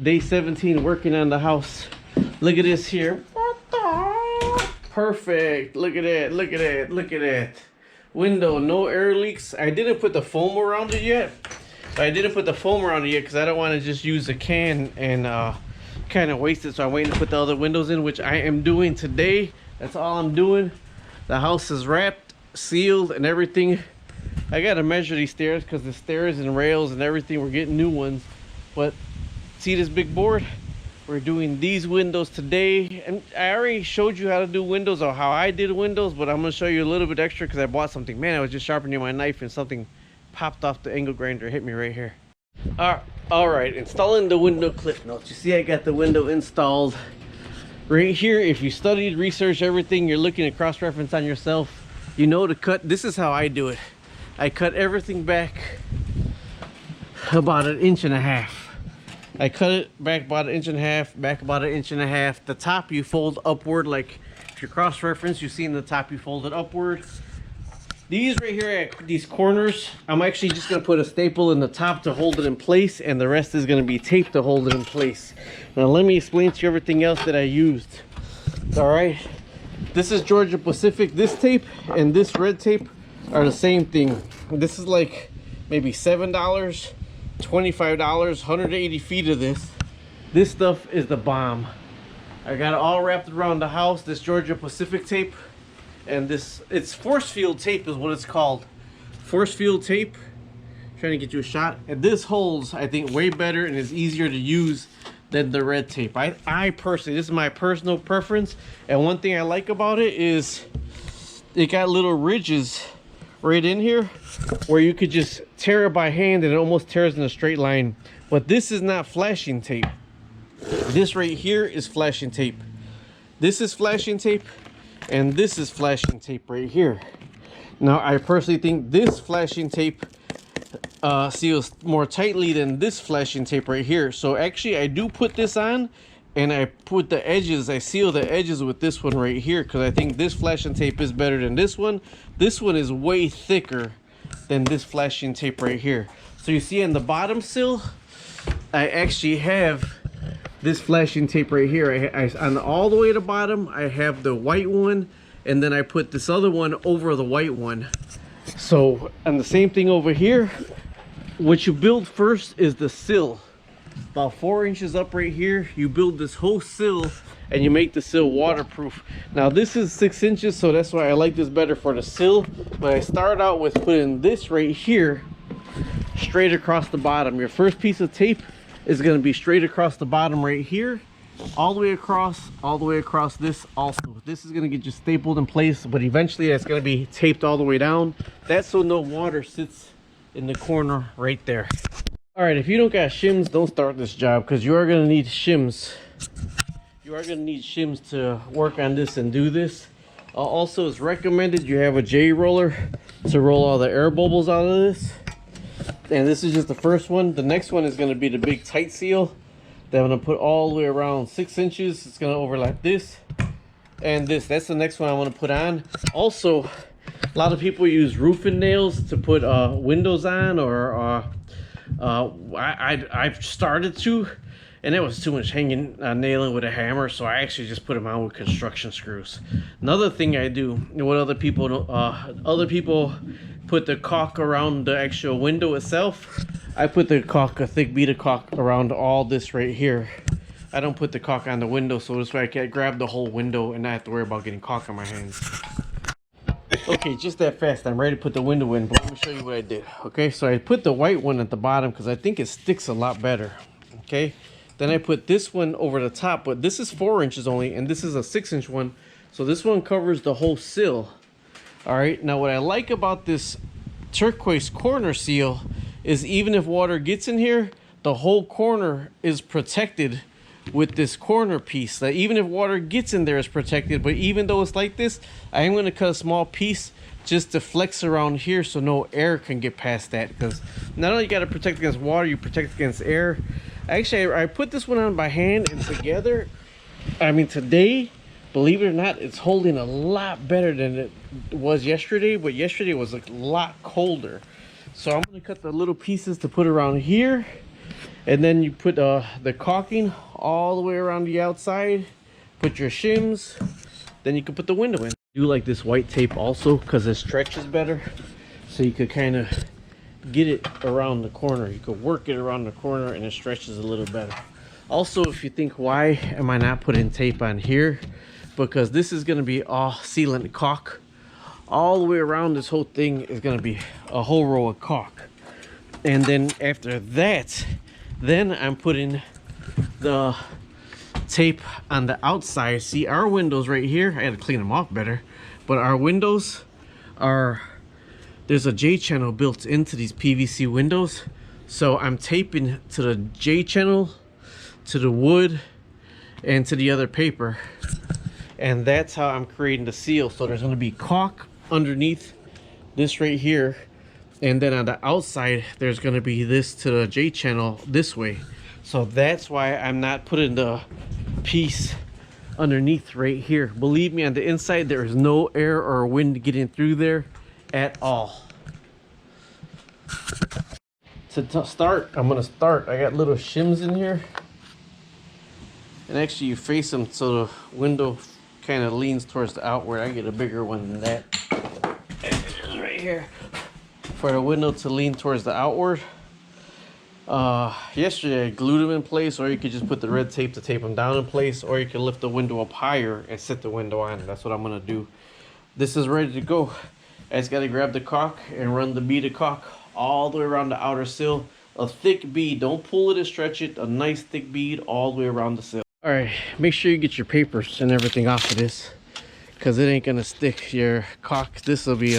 Day 17 working on the house. Look at this here. Perfect. Look at that. Look at that. Look at that. Window, no air leaks. I didn't put the foam around it yet. I didn't put the foam around it yet because I don't want to just use a can and kind of waste it. So I'm waiting to put the other windows in, which I am doing today. That's all I'm doing. The house is wrapped, sealed, and everything. I got to measure these stairs because the stairs and rails and everything, we're getting new ones. But see this big board? We're doing these windows today, and I already showed you how to do windows or how I did windows, but I'm going to show you a little bit extra because I bought something. Man, I was just sharpening my knife and something popped off the angle grinder, hit me right here. All right, installing the window clip notes. You see I got the window installed right here. If you studied, researched everything, you're looking at cross-reference on yourself, you know to cut. This is how I do it. I cut everything back about 1.5 inches. I cut it back about 1.5 inches, back about 1.5 inches. The top you fold upward, like if you cross-reference, you see in the top you fold it upward. These right here at these corners, I'm actually just gonna put a staple in the top to hold it in place, and the rest is gonna be tape to hold it in place. Now let me explain to you everything else that I used. All right, this is Georgia Pacific. This tape and this red tape are the same thing. This is like maybe $7. $25, 180 feet of this. This stuff is the bomb. I got it all wrapped around the house. This Georgia Pacific tape, and this, it's force field tape is what it's called. Force field tape. Trying to get you a shot. And this holds, I think, way better and is easier to use than the red tape. I personally, this is my personal preference, and one thing I like about it is it got little ridges right in here where you could just tear it by hand and it almost tears in a straight line. But this is not flashing tape. This right here is flashing tape. This is flashing tape, and this is flashing tape right here. Now I personally think this flashing tape seals more tightly than this flashing tape right here. So actually I do put this on, and I put the edges, I seal the edges with this one right here because I think this flashing tape is better than this one. This one is way thicker than this flashing tape right here. So you see on the bottom sill, I actually have this flashing tape right here. On all the way to the bottom, I have the white one, and then I put this other one over the white one. So, and the same thing over here. What you build first is the sill. About 4 inches up right here, you build this whole sill and you make the sill waterproof. Now this is 6 inches, so that's why I like this better for the sill. But I start out with putting this right here straight across the bottom. Your first piece of tape is going to be straight across the bottom right here, all the way across this also. This is going to get just stapled in place, but eventually it's going to be taped all the way down. That's so no water sits in the corner right there. All right, if you don't got shims, don't start this job because you are going to need shims. You are going to need shims to work on this and do this. Also, it's recommended you have a J roller to roll all the air bubbles out of this. And this is just the first one. The next one is going to be the big tight seal that I'm going to put all the way around 6 inches. It's going to overlap this and this. That's the next one I want to put on. Also, a lot of people use roofing nails to put windows on, or I've started to, and it was too much hanging nailing with a hammer, so I actually just put them on with construction screws. Another thing I do, what other people put the caulk around the actual window itself. I put the caulk, a thick bead of caulk around all this right here. I don't put the caulk on the window, so this way I can grab the whole window and not have to worry about getting caulk on my hands. Okay, just that fast. I'm ready to put the window in, but let me show you what I did. Okay, so I put the white one at the bottom because I think it sticks a lot better. Okay, then I put this one over the top, but this is 4 inches only, and this is a 6-inch one. So this one covers the whole sill. All right, now what I like about this turquoise corner seal is even if water gets in here, the whole corner is protected with this corner piece. That even if water gets in there, it's protected. But even though it's like this, I am going to cut a small piece just to flex around here so no air can get past that, because not only you got to protect against water, you protect against air. Actually, I put this one on by hand, and together, I mean today, believe it or not, it's holding a lot better than it was yesterday. But yesterday was a lot colder. So I'm going to cut the little pieces to put around here. And then you put the caulking all the way around the outside, put your shims, then you can put the window in. I do like this white tape also because it stretches better, so you could kind of get it around the corner. You could work it around the corner and it stretches a little better. Also, if you think, why am I not putting tape on here? Because this is going to be all sealant caulk. All the way around this whole thing is going to be a whole row of caulk. And then after that, then I'm putting the tape on the outside. See, our windows right here, I had to clean them off better, but our windows are, there's a J channel built into these PVC windows. So I'm taping to the J channel, to the wood, and to the other paper. And that's how I'm creating the seal. So there's going to be caulk underneath this right here, and then on the outside there's going to be this to the J channel this way. So that's why I'm not putting the piece underneath right here. Believe me, on the inside there is no air or wind getting through there at all. To start, I'm going to start, I got little shims in here, and actually you face them so the window kind of leans towards the outward. I get a bigger one than that. Right here for the window to lean towards the outward. Yesterday I glued them in place, or you could just put the red tape to tape them down in place, or you can lift the window up higher and set the window on. That's what I'm gonna do. This is ready to go. I just gotta grab the caulk and run the bead of caulk all the way around the outer sill. A thick bead, don't pull it and stretch it, a nice thick bead all the way around the sill. All right, make sure you get your papers and everything off of this, because it ain't gonna stick. Your caulk, this will be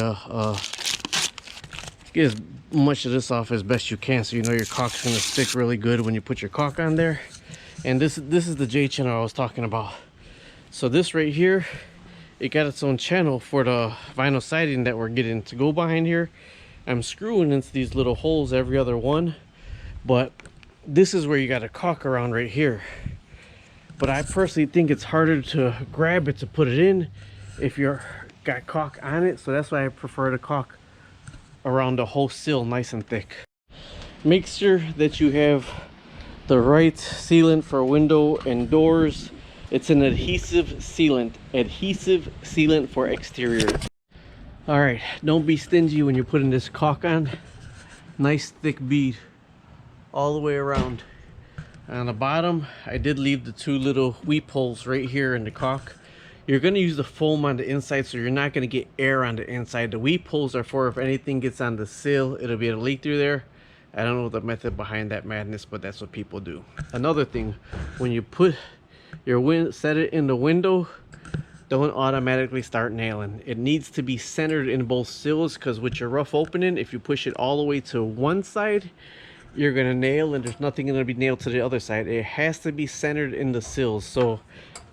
get as much of this off as best you can, so you know your caulk's gonna stick really good when you put your caulk on there. And this is the J channel I was talking about. So this right here, it got its own channel for the vinyl siding that we're getting to go behind here. I'm screwing into these little holes every other one, but this is where you got a caulk around right here. But I personally think it's harder to grab it to put it in if you're got caulk on it, so that's why I prefer the caulk around the whole sill nice and thick. Make sure that you have the right sealant for window and doors. It's an adhesive sealant for exterior. All right, don't be stingy when you're putting this caulk on. Nice thick bead all the way around. On the bottom, I did leave the two little weep holes right here in the caulk. You're going to use the foam on the inside, so you're not going to get air on the inside. The weep holes are for if anything gets on the sill, it'll be able to leak through there. I don't know the method behind that madness, but that's what people do. Another thing, when you put your set it in the window, don't automatically start nailing. It needs to be centered in both sills, because with your rough opening, if you push it all the way to one side, you're going to nail and there's nothing going to be nailed to the other side. It has to be centered in the sills. So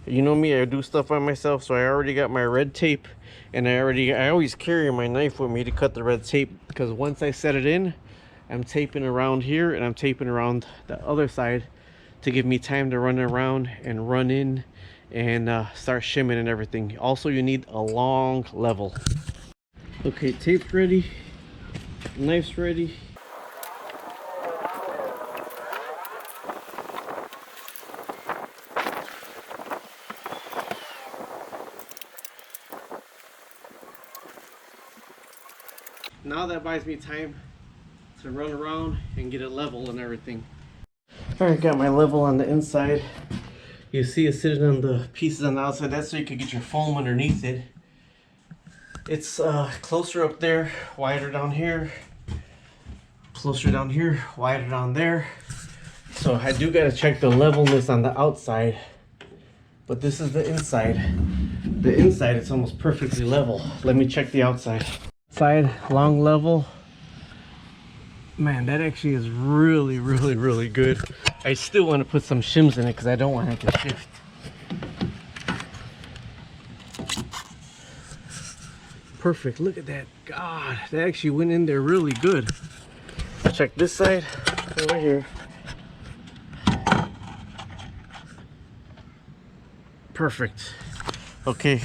you know me, I do stuff by myself, so I already got my red tape, and I always carry my knife with me to cut the red tape, because once I set it in, I'm taping around here and I'm taping around the other side to give me time to run around and run in and start shimming and everything. Also, you need a long level. Okay, tape's ready, knife's ready. Now that buys me time to run around and get it level and everything. All right, got my level on the inside. You see it sitting on the pieces on the outside. That's so you can get your foam underneath it. It's closer up there, wider down here, closer down here, wider down there. So I do got to check the levelness on the outside, but this is the inside. The inside, it's almost perfectly level. Let me check the outside. Side, long level. Man, that actually is really, really, really good. I still want to put some shims in it because I don't want it to shift. Perfect, look at that. God, that actually went in there really good. Check this side over here. Perfect. Okay,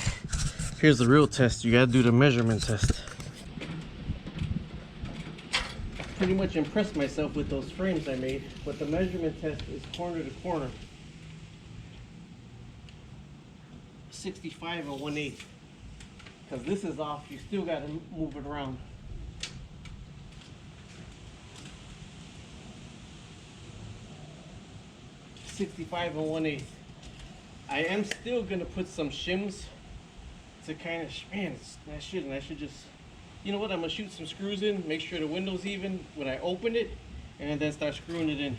here's the real test. You gotta do the measurement test. pretty much impressed myself with those frames I made, but the measurement test is corner to corner. 65 and 1/8. Because this is off, you still got to move it around. .65 and 1/8. I am still gonna put some shims to kind of, man, I should just, you know what, I'm gonna shoot some screws in, make sure the window's even when I open it, and then start screwing it in.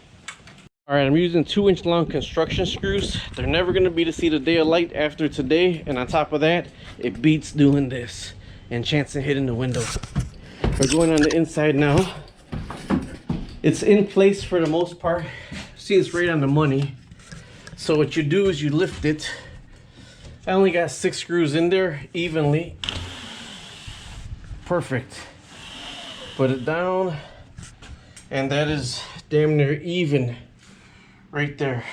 All right, I'm using 2-inch long construction screws. They're never gonna be to see the day of light after today, and on top of that, it beats doing this and chance of hitting the window. We're going on the inside now. It's in place for the most part. See, it's right on the money. So what you do is you lift it. I only got 6 screws in there evenly. Perfect. Put it down, and that is damn near even right there.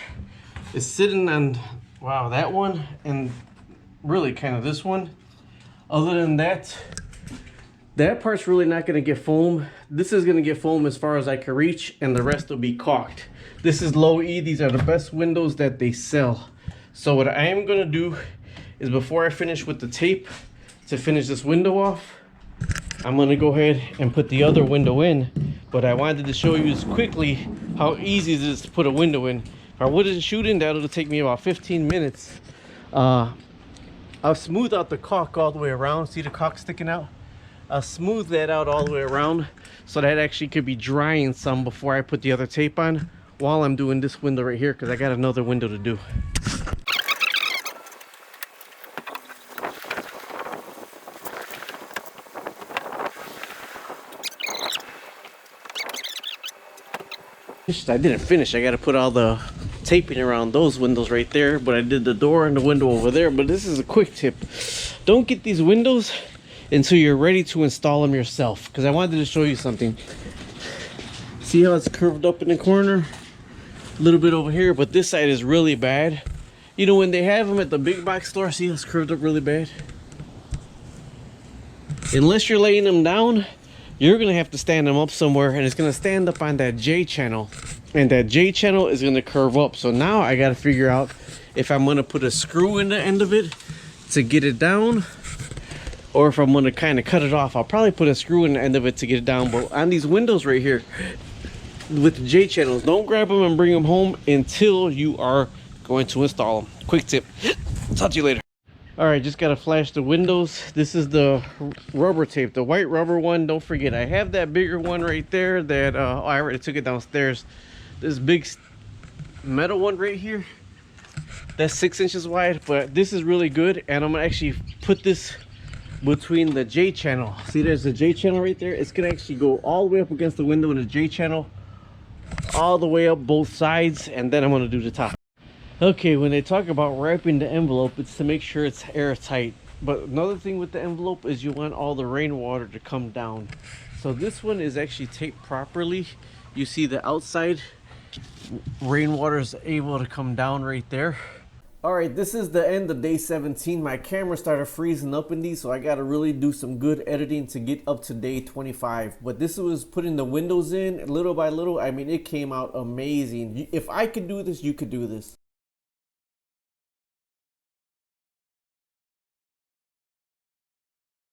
It's sitting on, wow, that one, and really kind of this one. Other than that, that part's really not going to get foam. This is going to get foam as far as I can reach, and the rest will be caulked. This is low E. These are the best windows that they sell. So what I am going to do is, before I finish with the tape to finish this window off, I'm going to go ahead and put the other window in. But I wanted to show you just quickly how easy it is to put a window in. If I wasn't shooting, that would take me about 15 minutes. I'll smooth out the caulk all the way around. See the caulk sticking out? I'll smooth that out all the way around, so that actually could be drying some before I put the other tape on, while I'm doing this window right here, because I got another window to do. I didn't finish. I got to put all the taping around those windows right there, but I did the door and the window over there. But this is a quick tip: don't get these windows until you're ready to install them yourself, because I wanted to show you something. See how it's curved up in the corner? A little bit over here, but this side is really bad. You know, when they have them at the big box store, see how it's curved up really bad? Unless you're laying them down, you're gonna have to stand them up somewhere, and it's gonna stand up on that J channel, and that J channel is gonna curve up. So now I gotta figure out if I'm gonna put a screw in the end of it to get it down, or if I'm gonna kind of cut it off. I'll probably put a screw in the end of it to get it down. But on these windows right here with the J channels, don't grab them and bring them home until you are going to install them. Quick tip. Talk to you later. All right, just gotta flash the windows. This is the rubber tape, the white rubber one. Don't forget, I have that bigger one right there that I already took it downstairs. This big metal one right here, that's 6 inches wide, but this is really good, and I'm gonna actually put this between the J channel. See, there's the J channel right there. It's gonna actually go all the way up against the window in the J channel, all the way up both sides, and then I'm gonna do the top. Okay, when they talk about wrapping the envelope, it's to make sure it's airtight. But another thing with the envelope is you want all the rainwater to come down. So this one is actually taped properly. You see the outside rainwater is able to come down right there. All right, this is the end of day 17. My camera started freezing up in these, so I got to really do some good editing to get up to day 25. But this was putting the windows in little by little. I mean, it came out amazing. If I could do this, you could do this.